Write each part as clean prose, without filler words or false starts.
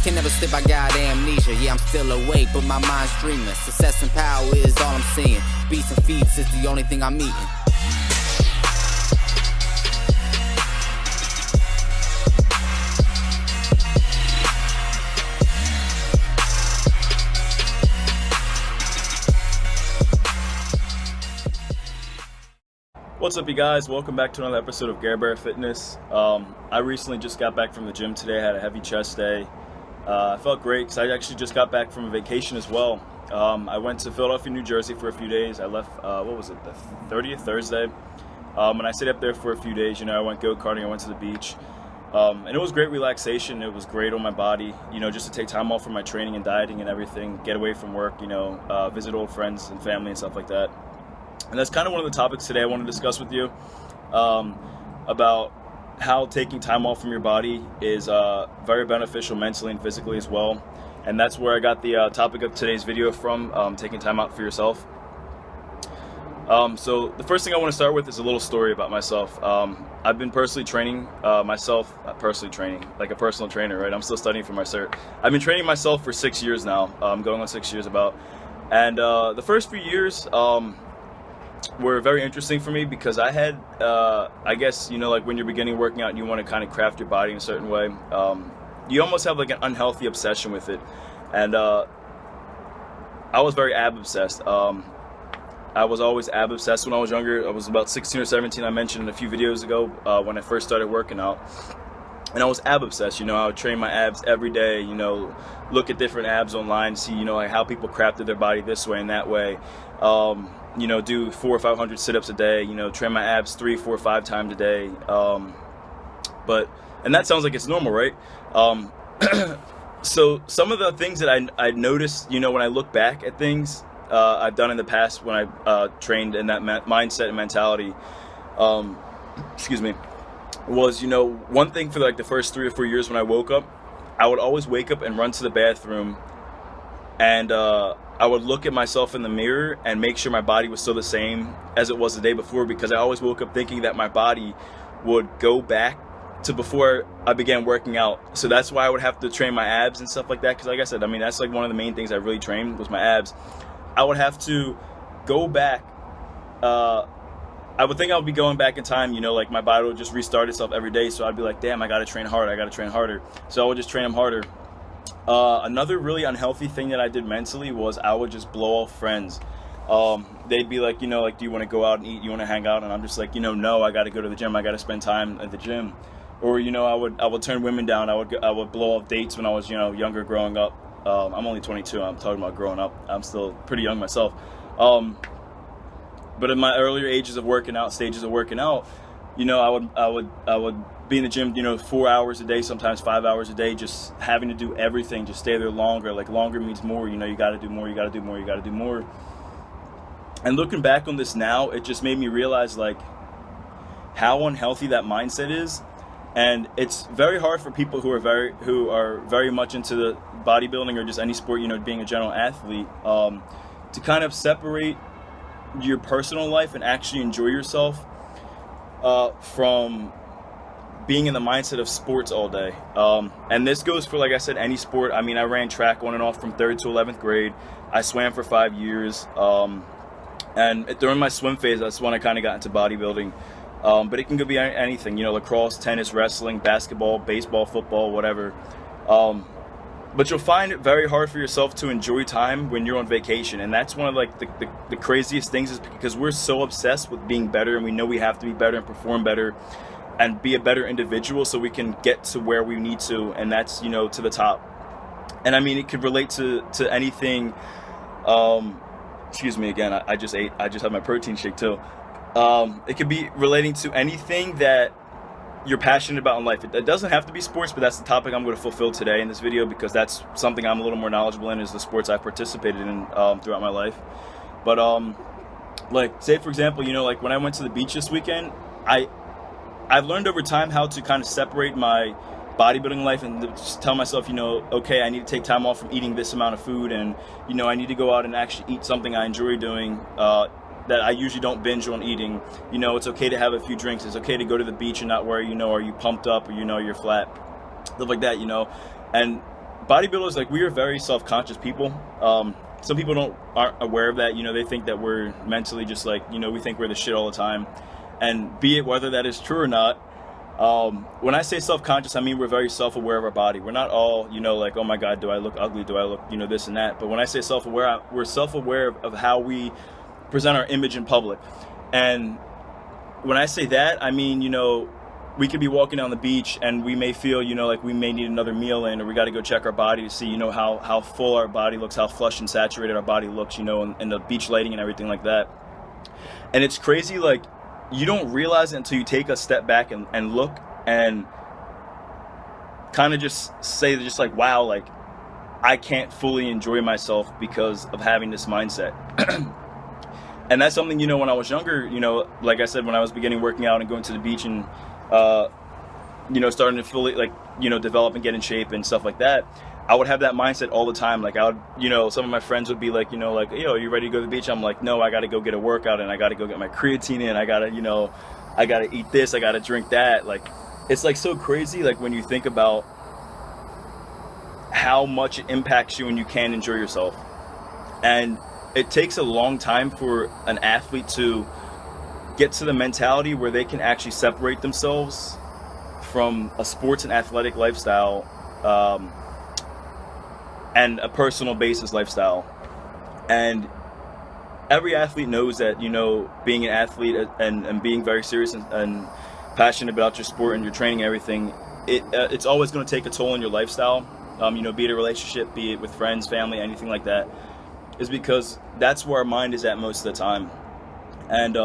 Can never slip, I got amnesia. Yeah, I'm still awake, but my mind's dreaming. Success and power is all I'm seeing. Beats and feats is the only thing I'm eating. What's up, you guys? Welcome back to another episode of Recuperate Fitness. I recently just got back from the gym today. I had a heavy chest day. I felt great because I actually just got back from a vacation as well. I went to Philadelphia, New Jersey for a few days. I left, the 30th, Thursday. And I stayed up there for a few days. I went go-karting, I went to the beach. And it was great relaxation. It was great on my body, just to take time off from my training and dieting and everything, get away from work, visit old friends and family and stuff like that. And that's kind of one of the topics today I want to discuss with you, about how taking time off from your body is very beneficial mentally and physically as well. And that's where I got the topic of today's video from, taking time out for yourself. So the first thing I want to start with is a little story about myself. I've been personally training myself, like a personal trainer, right? I'm still studying for my cert. I've been training myself for 6 years now. I'm going on 6 years about. And the first few years were very interesting for me because I had, I guess, like when you're beginning working out and you want to kind of craft your body in a certain way, you almost have like an unhealthy obsession with it. And I was very ab obsessed. I was always ab obsessed when I was younger. I was about 16 or 17, I mentioned in a few videos ago, when I first started working out. And I was ab obsessed, I would train my abs every day, look at different abs online, see, like how people crafted their body this way and that way. Do 400 or 500 sit-ups a day, train my abs 3, 4, 5 times a day. And that sounds like it's normal, right? So some of the things that I noticed, when I look back at things I've done in the past when I trained in that mindset and mentality, was, one thing for like the first 3 or 4 years when I woke up, I would always wake up and run to the bathroom, and I would look at myself in the mirror and make sure my body was still the same as it was the day before, because I always woke up thinking that my body would go back to before I began working out. So that's why I would have to train my abs and stuff like that, because like I said, that's like one of the main things I really trained was my abs. I would have to go back. I would think I would be going back in time, like my body would just restart itself every day. So I'd be like, damn, I got to train harder. So I would just train them harder. Another really unhealthy thing that I did mentally was I would just blow off friends. They'd be like, do you want to go out and eat? You want to hang out? And I'm just like, no, I got to go to the gym. I got to spend time at the gym. Or, I would turn women down. I would blow off dates when I was, younger growing up. I'm only 22. I'm talking about growing up. I'm still pretty young myself. But in my earlier stages of working out, I would be in the gym, 4 hours a day, sometimes 5 hours a day, just having to do everything, just stay there longer. Like longer means more, you got to do more, you got to do more, you got to do more. And looking back on this now, it just made me realize like how unhealthy that mindset is. And it's very hard for people who are very much into the bodybuilding or just any sport, being a general athlete, to kind of separate your personal life and actually enjoy yourself from being in the mindset of sports all day. And this goes for, like I said, any sport. I ran track on and off from 3rd to 11th grade. I swam for 5 years. And during my swim phase, that's when I kind of got into bodybuilding. But it can be anything, lacrosse, tennis, wrestling, basketball, baseball, football, whatever. But you'll find it very hard for yourself to enjoy time when you're on vacation. And that's one of like the craziest things, is because we're so obsessed with being better, and we know we have to be better and perform better and be a better individual so we can get to where we need to, and that's, to the top. And it could relate to anything. Excuse me again, I just had my protein shake too. It could be relating to anything that you're passionate about in life. It doesn't have to be sports, but that's the topic I'm going to fulfill today in this video, because that's something I'm a little more knowledgeable in, is the sports I've participated in throughout my life. But like, say for example, like when I went to the beach this weekend, I've learned over time how to kind of separate my bodybuilding life and just tell myself, okay, I need to take time off from eating this amount of food, and I need to go out and actually eat something I enjoy doing, that I usually don't binge on eating. It's okay to have a few drinks. It's okay to go to the beach and not worry, are you pumped up, or you're flat, stuff like that, And bodybuilders, like, we are very self-conscious people. Some people aren't aware of that. You know, they think that we're mentally just like, you know, we think we're the shit all the time. And be it whether that is true or not, when I say self-conscious, I mean we're very self-aware of our body. We're not all, you know, like, oh my God, do I look ugly? Do I look, you know, this and that? But when I say self-aware, we're self-aware of how we present our image in public. And when I say that, I mean, you know, we could be walking down the beach and we may feel, you know, like we may need another meal in, or we got to go check our body to see, you know, how full our body looks, how flushed and saturated our body looks, you know, and the beach lighting and everything like that. And it's crazy, like, you don't realize it until you take a step back and look and kind of just say, just like, wow, like, I can't fully enjoy myself because of having this mindset. And that's something, you know, when I was younger, you know, like I said, when I was beginning working out and going to the beach and, you know, starting to fully, like, you know, develop and get in shape and stuff like that, I would have that mindset all the time. Like, I would, you know, some of my friends would be like, you know, like, yo, are you ready to go to the beach? I'm like, no, I got to go get a workout and I got to go get my creatine in. I got to, you know, I got to eat this, I got to drink that. Like, it's like so crazy, like, when you think about how much it impacts you when you can't enjoy yourself. And it takes a long time for an athlete to get to the mentality where they can actually separate themselves from a sports and athletic lifestyle, and a personal basis lifestyle. And every athlete knows that, you know, being an athlete and being very serious and passionate about your sport and your training and everything, it's always going to take a toll on your lifestyle, you know, be it a relationship, be it with friends, family, anything like that, is because that's where our mind is at most of the time. And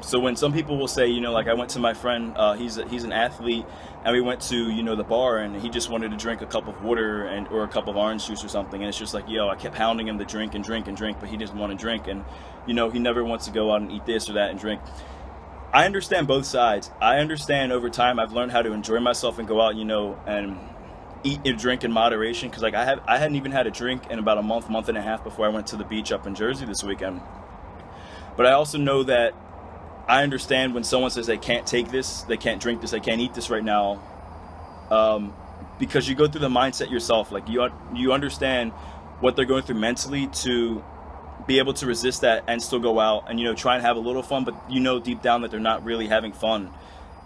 so when some people will say, you know, like, I went to my friend, he's an athlete, and we went to, you know, the bar, and he just wanted to drink a cup of water or a cup of orange juice or something, and it's just like, yo, I kept hounding him to drink and drink and drink, but he doesn't want to drink, and, you know, he never wants to go out and eat this or that and drink. I understand both sides. I understand over time I've learned how to enjoy myself and go out, you know, and eat and drink in moderation, because, like, I hadn't even had a drink in about a month and a half before I went to the beach up in Jersey this weekend. But I also know that I understand when someone says they can't take this, they can't drink this, they can't eat this right now, because you go through the mindset yourself. Like, you understand what they're going through mentally to be able to resist that and still go out and, you know, try and have a little fun, but you know deep down that they're not really having fun,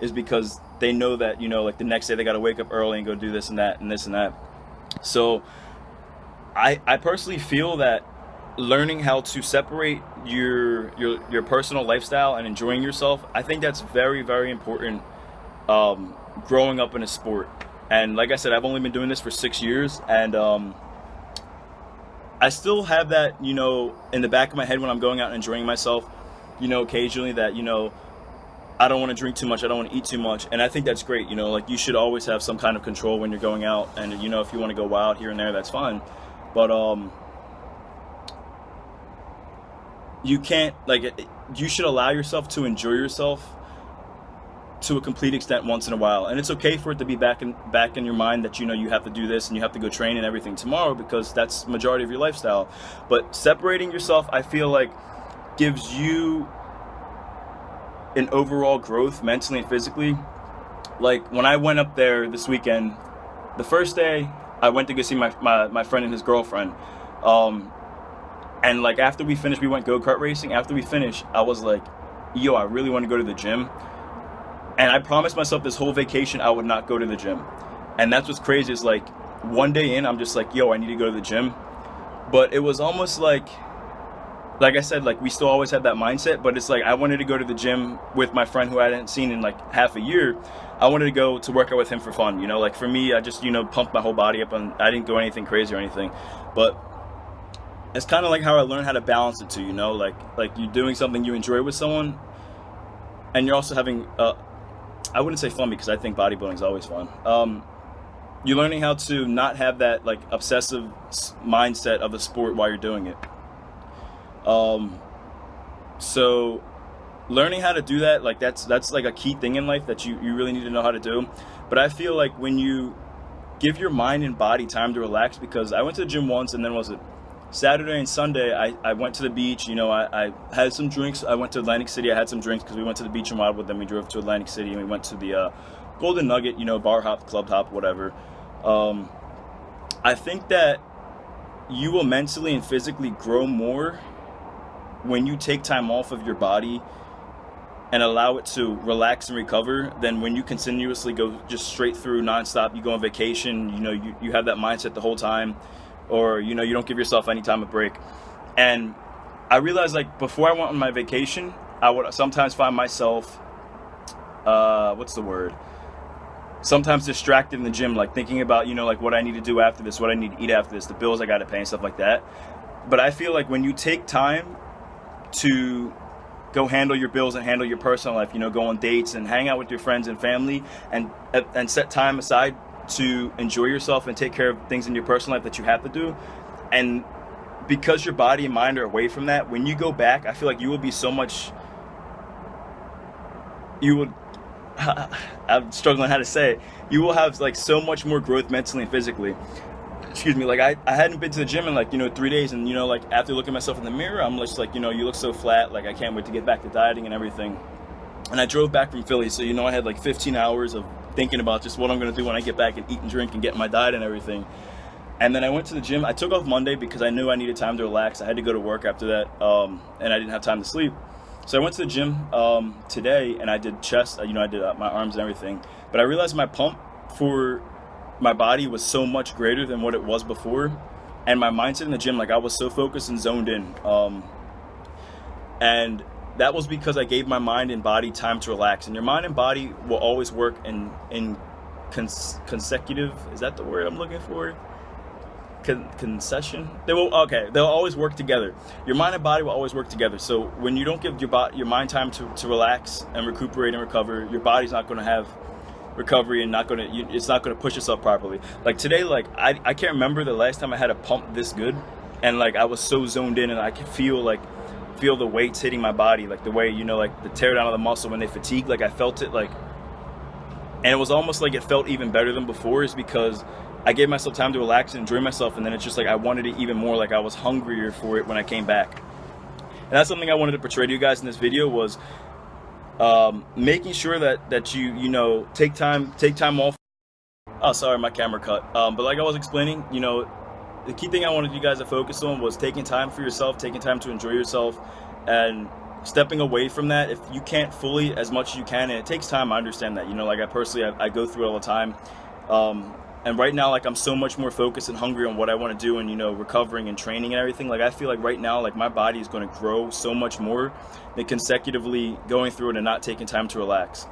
is because they know that, you know, like, the next day they got to wake up early and go do this and that and this and that. So I personally feel that learning how to separate your personal lifestyle and enjoying yourself, I think that's very, very important, growing up in a sport. And like I said, I've only been doing this for 6 years, and I still have that, you know, in the back of my head when I'm going out and enjoying myself, you know, occasionally, that, you know, I don't want to drink too much, I don't want to eat too much. And I think that's great. You know, like, you should always have some kind of control when you're going out, and, you know, if you want to go wild here and there, that's fine. But you can't, like, you should allow yourself to enjoy yourself to a complete extent once in a while. And it's okay for it to be back in your mind that, you know, you have to do this and you have to go train and everything tomorrow, because that's the majority of your lifestyle. But separating yourself, I feel like, gives you an overall growth mentally and physically. Like, when I went up there this weekend, the first day I went to go see my friend and his girlfriend, and, like, after we finished, we went go-kart racing. After we finished, I was like, yo, I really want to go to the gym. And I promised myself this whole vacation I would not go to the gym. And that's what's crazy, is, like, one day in, I'm just like, yo, I need to go to the gym. But it was almost like I said, like, we still always had that mindset, but it's like, I wanted to go to the gym with my friend who I hadn't seen in, like, half a year. I wanted to go to work out with him for fun, you know? Like, for me, I just, you know, pumped my whole body up, and I didn't do anything crazy or anything. But it's kind of like how I learned how to balance it too, you know? Like you're doing something you enjoy with someone, and you're also having, I wouldn't say fun, because I think bodybuilding is always fun. You're learning how to not have that, like, obsessive mindset of the sport while you're doing it. So learning how to do that, like, that's like a key thing in life that you really need to know how to do. But I feel like when you give your mind and body time to relax, because I went to the gym once, and then was it Saturday and Sunday, I went to the beach, you know, I had some drinks. I went to Atlantic City, I had some drinks, because we went to the beach in Wildwood, then we drove to Atlantic City, and we went to the Golden Nugget, you know, bar hop, club hop, whatever. I think that you will mentally and physically grow more when you take time off of your body and allow it to relax and recover than when you continuously go just straight through nonstop. You go on vacation, you have that mindset the whole time, or you don't give yourself any time of break. And I realized, like, before I went on my vacation, I would sometimes find myself sometimes distracted in the gym, like thinking about, like what I need to do after this, what I need to eat after this, the bills I got to pay and stuff like that. But I feel like when you take time to go handle your bills and handle your personal life, go on dates and hang out with your friends and family, and set time aside to enjoy yourself and take care of things in your personal life that you have to do, and because your body and mind are away from that, when you go back, I feel like you will be so much, I'm struggling how to say it. You will have like so much more growth mentally and physically. Excuse me. Like I hadn't been to the gym in like 3 days, and like after looking at myself in the mirror, I'm just like, you look so flat. Like I can't wait to get back to dieting and everything. And I drove back from Philly, so I had like 15 hours of thinking about just what I'm gonna do when I get back and eat and drink and get my diet and everything. And then I went to the gym. I took off Monday because I knew I needed time to relax. I had to go to work after that, and I didn't have time to sleep. So I went to the gym today, and I did chest. I did my arms and everything. But I realized my pump for my body was so much greater than what it was before, and my mindset in the gym, like I was so focused and zoned in. And that was because I gave my mind and body time to relax. And your mind and body will always work in consecutive. Is that the word I'm looking for? Concession. They'll always work together. Your mind and body will always work together. So when you don't give your mind time to relax and recuperate and recover, your body's not going to have recovery and it's not going to push itself properly. Like today, like I can't remember the last time I had a pump this good, and like I was so zoned in, and I could feel the weights hitting my body, like the way like the tear down of the muscle when they fatigue. Like I felt it, like, and it was almost like it felt even better than before, is because I gave myself time to relax and enjoy myself, and then it's just like I wanted it even more. Like I was hungrier for it when I came back. And that's something I wanted to portray to you guys in this video, was making sure that you take time off. Oh, sorry, my camera cut. But like I was explaining, the key thing I wanted you guys to focus on was taking time for yourself, taking time to enjoy yourself, and stepping away from that if you can't fully, as much as you can. And it takes time, I understand that. Like I personally, I go through it all the time. And right now, like I'm so much more focused and hungry on what I want to do, and recovering and training and everything. Like I feel like right now, like my body is going to grow so much more than consecutively going through it and not taking time to relax.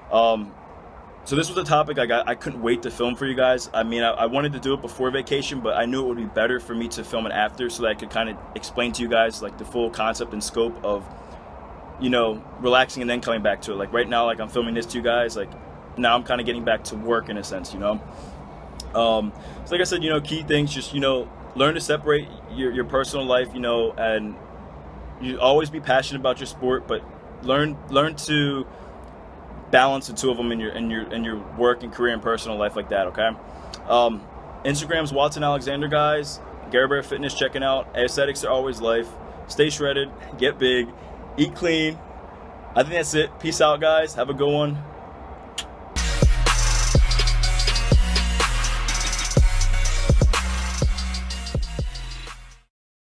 So this was a topic I couldn't wait to film for you guys. I mean, I wanted to do it before vacation, but I knew it would be better for me to film it after, so that I could kind of explain to you guys like the full concept and scope of relaxing and then coming back to it. Like right now, like I'm filming this to you guys, like now I'm kind of getting back to work in a sense. So like I said, key things, just, learn to separate your personal life, and you always be passionate about your sport, but learn to balance the two of them in your work and career and personal life like that. Okay. Instagram's Watson Alexander, guys. Gary Bear Fitness, checking out. Aesthetics are always life. Stay shredded, get big, eat clean. I think that's it. Peace out, guys. Have a good one.